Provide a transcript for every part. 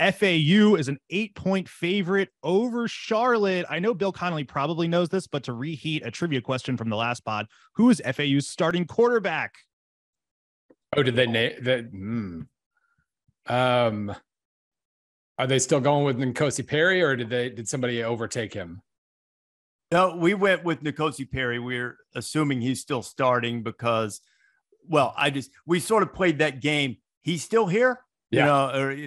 FAU is an 8-point favorite over Charlotte. I know Bill Connolly probably knows this, but to reheat a trivia question from the last pod, who is FAU's starting quarterback? Oh, did they name that? Are they still going with N'Kosi Perry, or did somebody overtake him? No, we went with N'Kosi Perry. We're assuming he's still starting because, well, we sort of played that game. He's still here,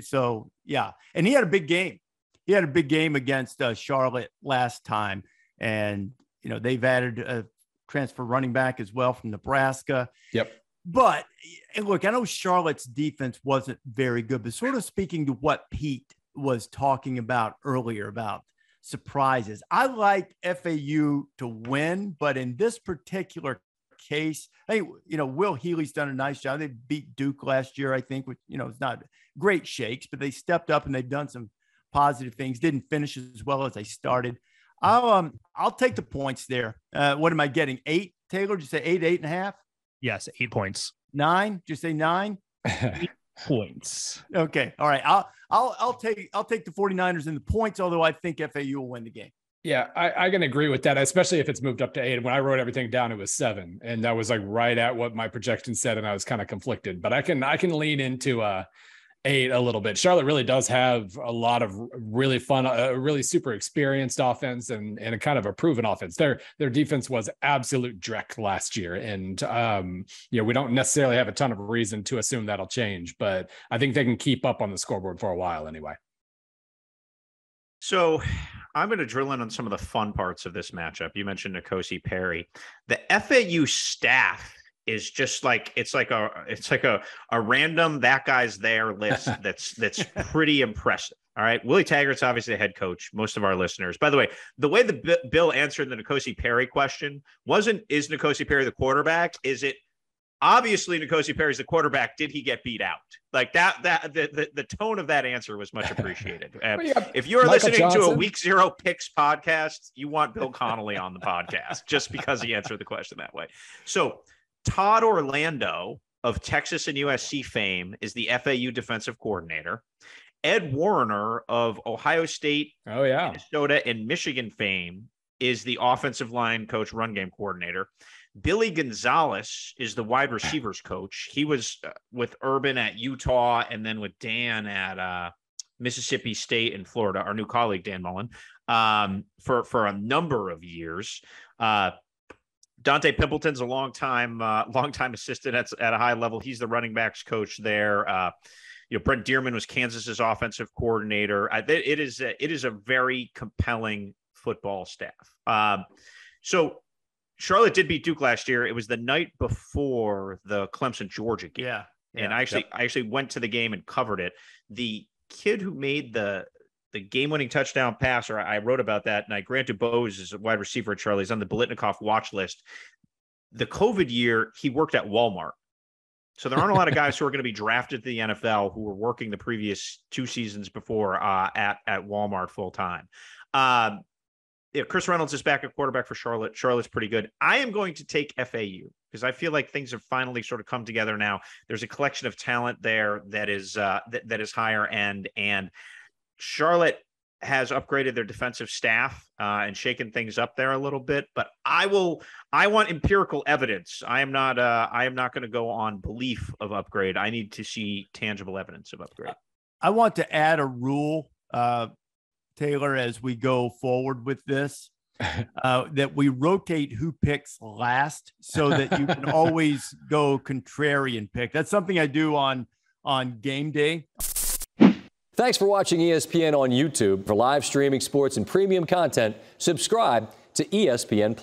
so yeah. And he had a big game. He had a big game against Charlotte last time, and they've added a transfer running back as well from Nebraska. Yep. But look, I know Charlotte's defense wasn't very good, but sort of speaking to what Pete was talking about earlier about surprises, I like FAU to win, but in this particular case, I think, Will Healy's done a nice job. They beat Duke last year, I think, which, it's not great shakes, but they stepped up and they've done some positive things. Didn't finish as well as they started. I'll take the points there. What am I getting? 8, Taylor? Did you say 8.5? Yes, 8 points. 9? Did you say 9? 8 points. Okay. All right. I'll take the 49ers in the points, although I think FAU will win the game. Yeah, I can agree with that, especially if it's moved up to 8. When I wrote everything down, it was 7, and that was like right at what my projection said, and I was kind of conflicted. But I can lean into 8 a little bit. Charlotte really does have a lot of really fun, really super experienced offense and a kind of a proven offense. Their defense was absolute dreck last year, and we don't necessarily have a ton of reason to assume that'll change, but I think they can keep up on the scoreboard for a while anyway. So I'm going to drill in on some of the fun parts of this matchup. You mentioned N'Kosi Perry. The FAU staff is just like it's like a random that guy's there list that's pretty impressive. All right, Willie Taggart's obviously the head coach. Most of our listeners, by the way the Bill answered the N'Kosi Perry question wasn't is N'Kosi Perry the quarterback? Is it obviously N'Kosi Perry's the quarterback? Did he get beat out? Like that the tone of that answer was much appreciated. If you're listening to a Week 0 Picks podcast, you want Bill Connolly on the podcast just because he answered the question that way. So Todd Orlando of Texas and USC fame is the FAU defensive coordinator. Ed Warner of Ohio State, Minnesota, and Michigan fame is the offensive line coach, run game coordinator. Billy Gonzalez is the wide receivers coach. He was with Urban at Utah and then with Dan at Mississippi State and Florida, our new colleague, Dan Mullen, for a number of years. Dante Pimpleton's a longtime assistant at a high level. He's the running backs coach there. Brent Dearman was Kansas's offensive coordinator. It is a very compelling football staff. So Charlotte did beat Duke last year. It was the night before the Clemson-Georgia game. Yeah. And I actually went to the game and covered it. The kid who made the game-winning touchdown pass, or I wrote about that, and Grant DuBose is a wide receiver at Charlie. He's on the Biletnikoff watch list. The COVID year, he worked at Walmart. So there aren't a lot of guys who are going to be drafted to the NFL who were working the previous 2 seasons before at Walmart full-time. Chris Reynolds is back at quarterback for Charlotte. Charlotte's pretty good. I am going to take FAU because I feel like things have finally sort of come together now. There's a collection of talent there that is higher end, and Charlotte has upgraded their defensive staff and shaken things up there a little bit. But I want empirical evidence. I am not going to go on belief of upgrade. I need to see tangible evidence of upgrade. I want to add a rule, Taylor, as we go forward with this, that we rotate who picks last so that you can always go contrarian pick. That's something I do on game day. Thanks for watching ESPN on YouTube. For live streaming sports and premium content, subscribe to ESPN+.